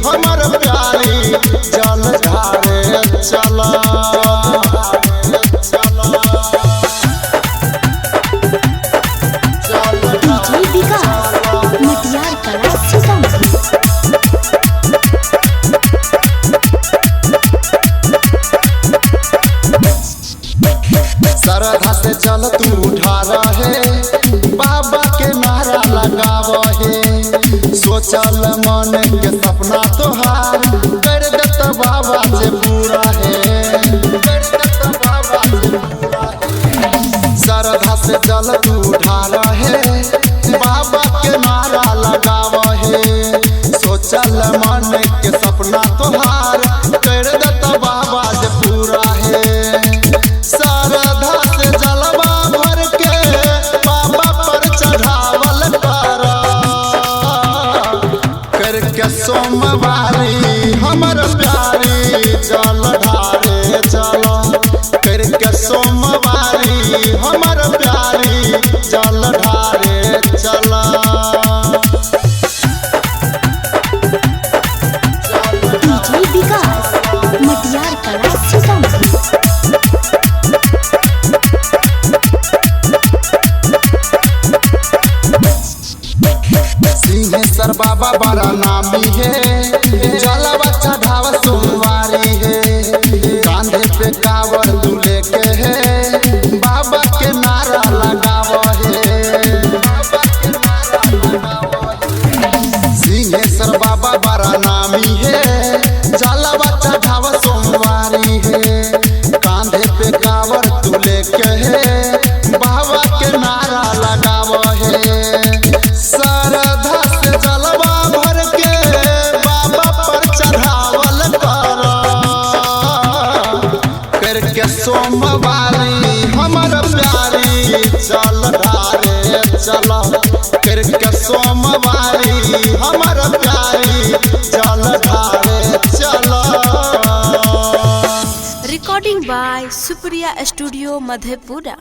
हमर प्यारी जल ढारे चला डीजे विकास मटियार कला सीतामढ़ी। श्रद्धा से चल तू उठा रहे बाबा के नारा लगाव हे सोचल मन के सपना तोहार कर देत बाबा से पूरा है कर देत बाबा से पूरा है। श्रद्धा से चल तू उठा रहे बाबा के नारा लगाव हे सोचल मन के सपना तोहार कर देत बाबा से पूरा है। श्रद्धा से जलवा भर के बाबा पर चढ़ावल करके सोमवारी हमर प्यारी जल ढारे चलो करके सोमवारी हमर प्यारी जल ढारे चला डीजे विकास मटियार कला सीतामढ़ी। सिंहेश्वर बाबा बड़ा नामी है जलवा चढ़ाव सोमवारी है कांधे पे कावर तू लेके है बाबा के नारा लगाव है सिंहेश्वर बाबा बड़ा नामी है जलवा चढ़ाव सोमवारी है कांधे पे कावर तू लेके है बाबा के नारा लगाव है। श्रद्धा से जलवा भर के बाबा पर चढ़ावल करके सोमवारी हमर प्यारी जल ढारे चला करके सोमवारी हमर प्यारी जल ढारे चला। Recording by Supriya studio Madhepura.